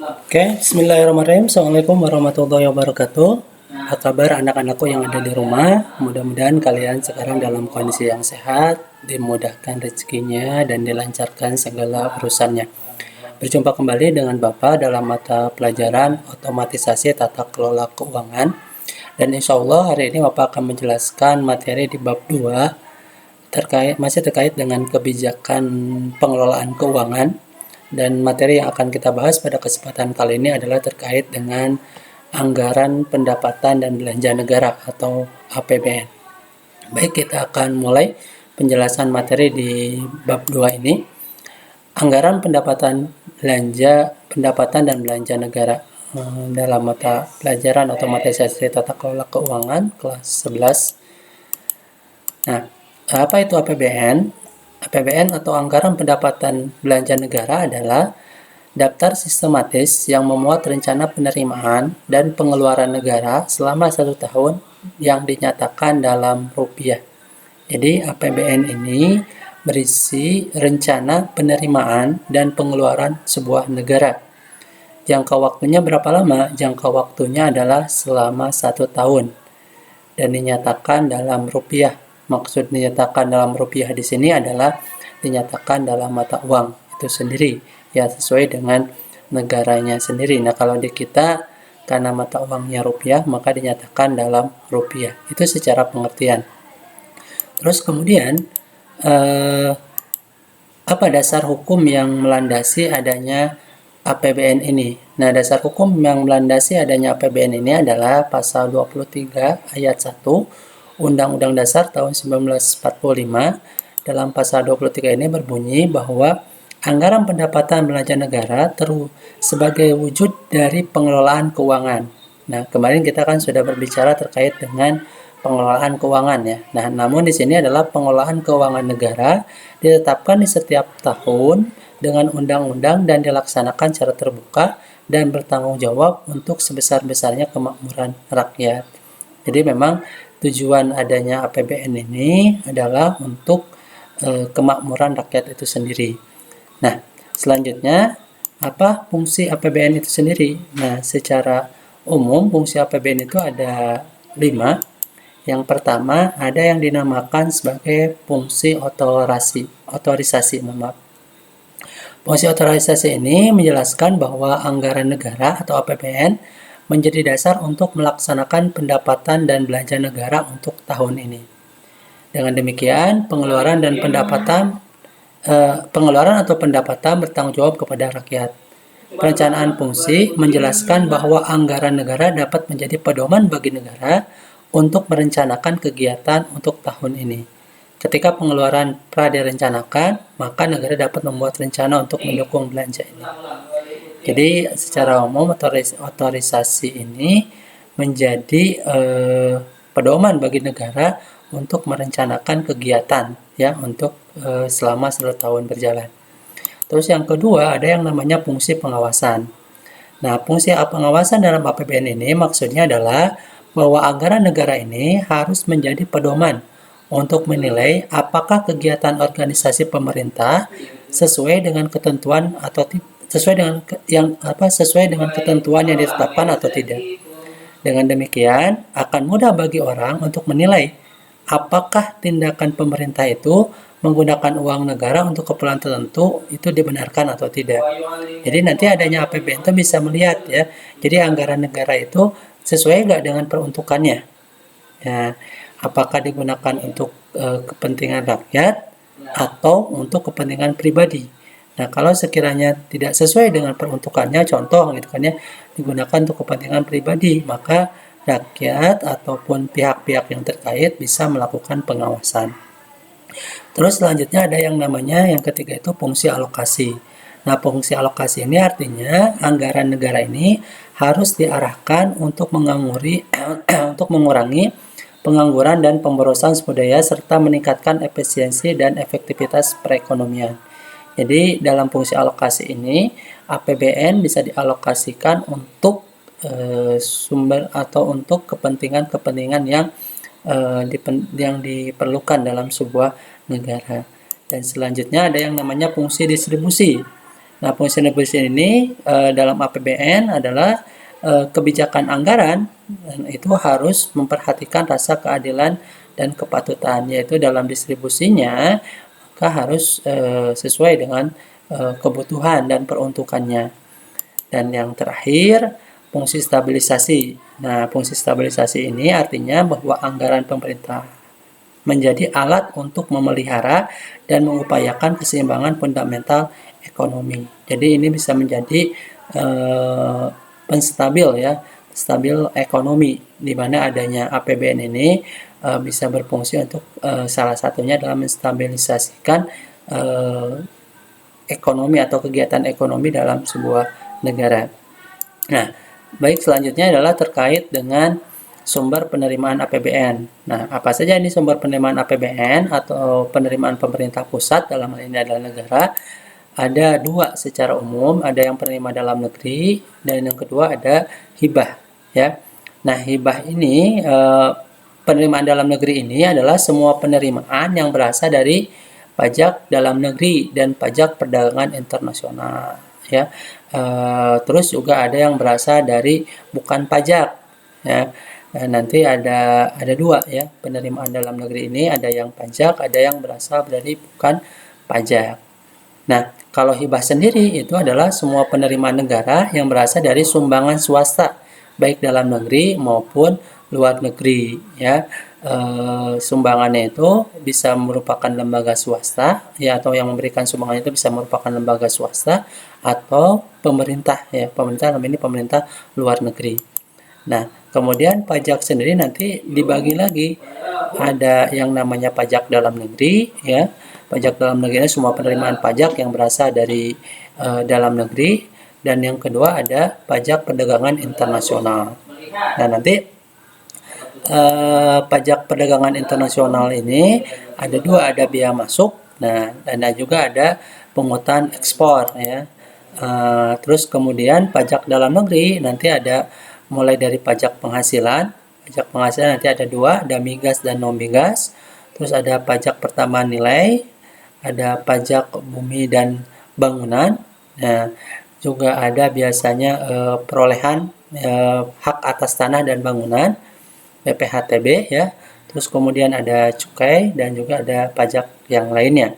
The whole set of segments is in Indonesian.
Oke, bismillahirrahmanirrahim. Assalamualaikum warahmatullahi wabarakatuh. Apa kabar anak-anakku yang ada di rumah? Mudah-mudahan kalian sekarang dalam kondisi yang sehat, dimudahkan rezekinya, dan dilancarkan segala urusannya. Berjumpa kembali dengan Bapak dalam mata pelajaran otomatisasi tata kelola keuangan. Dan insya Allah hari ini Bapak akan menjelaskan materi di bab 2 masih terkait dengan kebijakan pengelolaan keuangan. Dan materi yang akan kita bahas pada kesempatan kali ini adalah terkait dengan anggaran pendapatan dan belanja negara atau APBN. Baik, kita akan mulai penjelasan materi di bab 2 ini. Anggaran pendapatan dan belanja negara dalam mata pelajaran otomatisasi tata kelola keuangan kelas 11. Nah, apa itu APBN? APBN atau Anggaran Pendapatan Belanja Negara adalah daftar sistematis yang memuat rencana penerimaan dan pengeluaran negara selama 1 tahun yang dinyatakan dalam rupiah. Jadi APBN ini berisi rencana penerimaan dan pengeluaran sebuah negara. Jangka waktunya berapa lama? Jangka waktunya adalah selama 1 tahun dan dinyatakan dalam rupiah. Maksud dinyatakan dalam rupiah di sini adalah dinyatakan dalam mata uang itu sendiri, ya sesuai dengan negaranya sendiri. Nah, kalau di kita karena mata uangnya rupiah, maka dinyatakan dalam rupiah. Itu secara pengertian. Terus kemudian apa dasar hukum yang melandasi adanya APBN ini? Nah, dasar hukum yang melandasi adanya APBN ini adalah pasal 23 ayat 1 Undang-Undang Dasar tahun 1945. Dalam pasal 23 ini berbunyi bahwa anggaran pendapatan belanja negara sebagai wujud dari pengelolaan keuangan. Nah, kemarin kita kan sudah berbicara terkait dengan pengelolaan keuangan ya. Nah, namun di sini adalah pengelolaan keuangan negara ditetapkan di setiap tahun dengan undang-undang dan dilaksanakan secara terbuka dan bertanggung jawab untuk sebesar-besarnya kemakmuran rakyat. Jadi memang tujuan adanya APBN ini adalah untuk kemakmuran rakyat itu sendiri. Nah, selanjutnya apa fungsi APBN itu sendiri? Nah, secara umum fungsi APBN itu ada 5. Yang pertama ada yang dinamakan sebagai fungsi otorisasi. Fungsi otorisasi ini menjelaskan bahwa anggaran negara atau APBN menjadi dasar untuk melaksanakan pendapatan dan belanja negara untuk tahun ini. Dengan demikian, pengeluaran atau pendapatan bertanggung jawab kepada rakyat. Perencanaan fungsi menjelaskan bahwa anggaran negara dapat menjadi pedoman bagi negara untuk merencanakan kegiatan untuk tahun ini. Ketika pengeluaran direncanakan, maka negara dapat membuat rencana untuk mendukung belanja ini. Jadi secara umum otorisasi ini menjadi pedoman bagi negara untuk merencanakan kegiatan ya untuk selama 1 tahun berjalan. Terus yang kedua ada yang namanya fungsi pengawasan. Nah, fungsi pengawasan dalam APBN ini maksudnya adalah bahwa anggaran negara ini harus menjadi pedoman untuk menilai apakah kegiatan organisasi pemerintah sesuai dengan ketentuan atau sesuai dengan ketentuan yang ditetapkan atau tidak. Dengan demikian, akan mudah bagi orang untuk menilai apakah tindakan pemerintah itu menggunakan uang negara untuk keperluan tertentu itu dibenarkan atau tidak. Jadi nanti adanya APBN itu bisa melihat ya. Jadi anggaran negara itu sesuai nggak dengan peruntukannya. Ya, apakah digunakan untuk kepentingan rakyat atau untuk kepentingan pribadi. Nah, kalau sekiranya tidak sesuai dengan peruntukannya, contoh gitu kan ya, digunakan untuk kepentingan pribadi, maka rakyat ataupun pihak-pihak yang terkait bisa melakukan pengawasan. Terus selanjutnya ada yang namanya yang ketiga itu fungsi alokasi. Nah, fungsi alokasi ini artinya anggaran negara ini harus diarahkan untuk mengurangi pengangguran dan pemborosan sumber daya serta meningkatkan efisiensi dan efektivitas perekonomian. Jadi dalam fungsi alokasi ini APBN bisa dialokasikan untuk sumber atau untuk kepentingan-kepentingan yang diperlukan dalam sebuah negara. Dan selanjutnya ada yang namanya fungsi distribusi. Nah, fungsi stabilisasi ini dalam APBN adalah kebijakan anggaran itu harus memperhatikan rasa keadilan dan kepatutan, yaitu dalam distribusinya maka harus sesuai dengan kebutuhan dan peruntukannya. Dan yang terakhir, fungsi stabilisasi. Nah, fungsi stabilisasi ini artinya bahwa anggaran pemerintah menjadi alat untuk memelihara dan mengupayakan keseimbangan fundamental ekonomi. Jadi ini bisa menjadi penstabil ya, stabil ekonomi, di mana adanya APBN ini bisa berfungsi untuk salah satunya dalam menstabilisasikan ekonomi atau kegiatan ekonomi dalam sebuah negara. Nah, baik selanjutnya adalah terkait dengan sumber penerimaan APBN. Nah, apa saja ini sumber penerimaan APBN atau penerimaan pemerintah pusat dalam hal ini adalah negara? Ada dua secara umum, ada yang penerima dalam negeri dan yang kedua ada hibah, ya. Nah, hibah ini penerimaan dalam negeri ini adalah semua penerimaan yang berasal dari pajak dalam negeri dan pajak perdagangan internasional, ya. Terus juga ada yang berasal dari bukan pajak, ya. Nanti ada dua ya penerimaan dalam negeri ini, ada yang pajak, ada yang berasal dari bukan pajak. Nah, kalau hibah sendiri itu adalah semua penerimaan negara yang berasal dari sumbangan swasta, baik dalam negeri maupun luar negeri, ya. Sumbangannya itu bisa merupakan lembaga swasta, ya, atau yang memberikan sumbangan itu bisa merupakan lembaga swasta atau pemerintah, ya. Pemerintah dalam ini pemerintah luar negeri. Nah, kemudian pajak sendiri nanti dibagi lagi. Ada yang namanya pajak dalam negeri, ya. Pajak dalam negeri ini semua penerimaan pajak yang berasal dari dalam negeri, dan yang kedua ada pajak perdagangan internasional. Nah, nanti pajak perdagangan internasional ini ada dua, ada biaya masuk, nah, dan juga ada pungutan ekspor, ya. Terus kemudian pajak dalam negeri nanti ada mulai dari pajak penghasilan. Pajak penghasilan nanti ada dua, ada migas dan non migas. Terus ada pajak pertambahan nilai, ada pajak bumi dan bangunan. Nah, juga ada biasanya perolehan hak atas tanah dan bangunan, BPHTB, ya. Terus kemudian ada cukai dan juga ada pajak yang lainnya.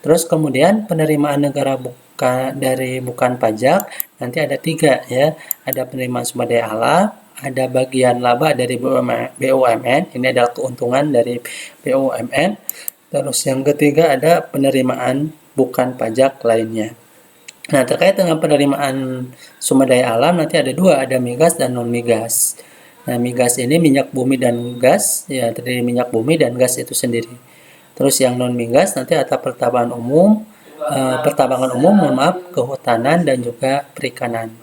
Terus kemudian penerimaan negara bukan pajak nanti ada tiga, ya. Ada penerimaan sumber daya alam, ada bagian laba dari BUMN, ini adalah keuntungan dari BUMN. Terus yang ketiga ada penerimaan bukan pajak lainnya. Nah, terkait dengan penerimaan sumber daya alam nanti ada dua, ada migas dan non migas. Nah, migas ini minyak bumi dan gas, ya, terdiri minyak bumi dan gas itu sendiri. Terus yang non migas nanti ada pertambangan umum, kehutanan dan juga perikanan.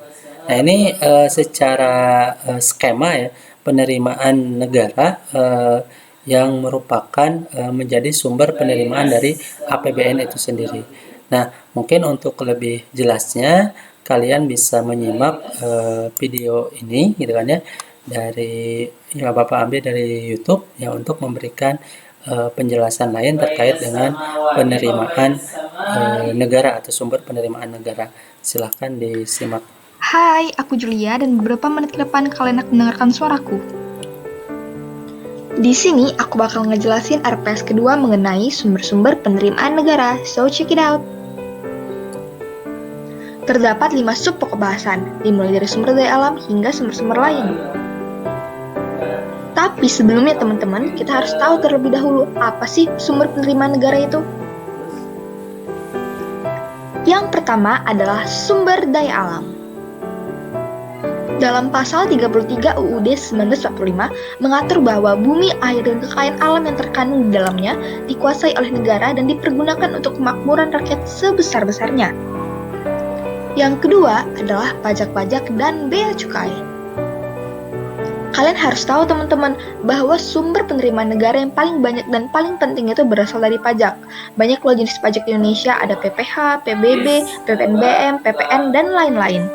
Nah, ini secara skema ya penerimaan negara yang merupakan menjadi sumber penerimaan dari APBN itu sendiri. Nah, mungkin untuk lebih jelasnya kalian bisa menyimak video ini, gitu kan ya, dari ya Bapak ambil dari YouTube ya untuk memberikan penjelasan lain terkait dengan penerimaan negara atau sumber penerimaan negara. Silahkan disimak. Hai, aku Julia dan beberapa menit ke depan kalian akan mendengarkan suaraku. Di sini aku bakal ngejelasin RPS kedua mengenai sumber-sumber penerimaan negara, so check it out. Terdapat 5 sub pokok bahasan, dimulai dari sumber daya alam hingga sumber-sumber lain. Tapi sebelumnya teman-teman, kita harus tahu terlebih dahulu apa sih sumber penerimaan negara itu. Yang pertama adalah sumber daya alam. Dalam pasal 33 UUD 1945 mengatur bahwa bumi, air, dan kekayaan alam yang terkandung di dalamnya dikuasai oleh negara dan dipergunakan untuk kemakmuran rakyat sebesar-besarnya. Yang kedua adalah pajak-pajak dan bea cukai. Kalian harus tahu teman-teman bahwa sumber penerimaan negara yang paling banyak dan paling penting itu berasal dari pajak. Banyak loh jenis pajak di Indonesia, ada PPH, PBB, PPNBM, PPN, dan lain-lain.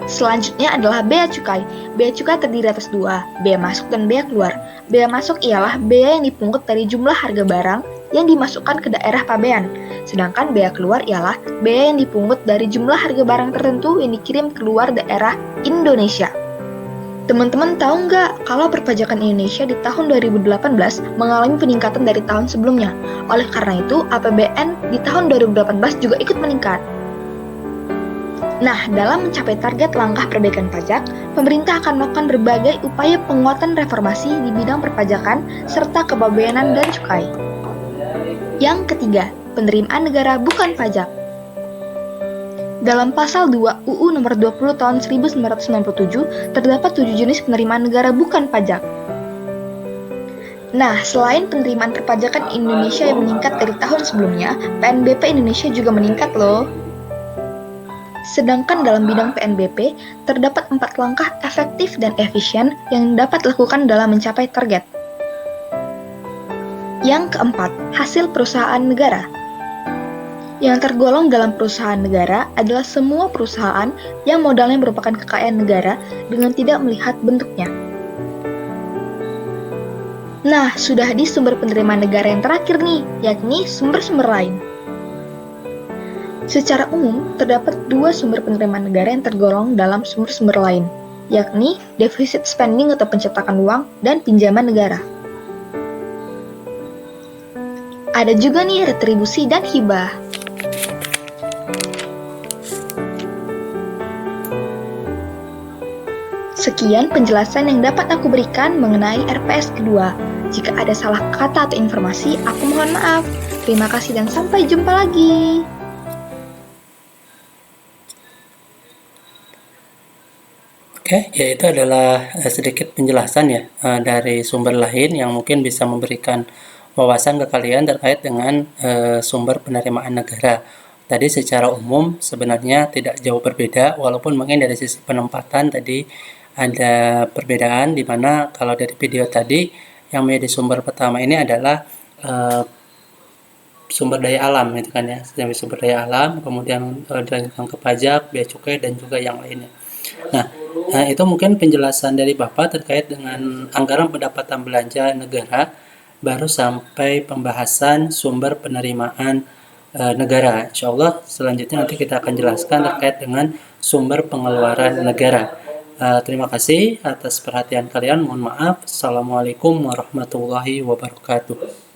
Selanjutnya adalah bea cukai. Bea cukai terdiri atas dua, bea masuk dan bea keluar. Bea masuk ialah bea yang dipungut dari jumlah harga barang yang dimasukkan ke daerah pabean, sedangkan bea keluar ialah bea yang dipungut dari jumlah harga barang tertentu yang dikirim keluar daerah Indonesia. Teman-teman tahu nggak kalau perpajakan Indonesia di tahun 2018 mengalami peningkatan dari tahun sebelumnya? Oleh karena itu, APBN di tahun 2018 juga ikut meningkat. Nah, dalam mencapai target langkah perbaikan pajak, pemerintah akan melakukan berbagai upaya penguatan reformasi di bidang perpajakan serta kepabeanan dan cukai. Yang ketiga, penerimaan negara bukan pajak. Dalam pasal 2 UU nomor 20 tahun 1997 terdapat 7 jenis penerimaan negara bukan pajak. Nah, selain penerimaan perpajakan Indonesia yang meningkat dari tahun sebelumnya, PNBP Indonesia juga meningkat loh. Sedangkan dalam bidang PNBP, terdapat 4 langkah efektif dan efisien yang dapat dilakukan dalam mencapai target. Yang keempat, hasil perusahaan negara. Yang tergolong dalam perusahaan negara adalah semua perusahaan yang modalnya merupakan kekayaan negara dengan tidak melihat bentuknya. Nah, sudah di sumber penerimaan negara yang terakhir nih, yakni sumber-sumber lain. Secara umum, terdapat 2 sumber penerimaan negara yang tergolong dalam sumber-sumber lain, yakni defisit spending atau pencetakan uang dan pinjaman negara. Ada juga nih retribusi dan hibah. Sekian penjelasan yang dapat aku berikan mengenai RPS kedua. Jika ada salah kata atau informasi, aku mohon maaf. Terima kasih dan sampai jumpa lagi. Oke, ya itu adalah sedikit penjelasan ya dari sumber lain yang mungkin bisa memberikan wawasan ke kalian terkait dengan sumber penerimaan negara. Tadi secara umum sebenarnya tidak jauh berbeda, walaupun mungkin dari sisi penempatan tadi ada perbedaan, di mana kalau dari video tadi yang menjadi sumber pertama ini adalah sumber daya alam gitu kan ya, sumber daya alam, kemudian dilanjutkan ke pajak, bea cukai dan juga yang lainnya. Nah, itu mungkin penjelasan dari Bapak terkait dengan anggaran pendapatan belanja negara, baru sampai pembahasan sumber penerimaan negara. Insya Allah selanjutnya nanti kita akan jelaskan terkait dengan sumber pengeluaran negara. Terima kasih atas perhatian kalian. Mohon maaf. Assalamualaikum warahmatullahi wabarakatuh.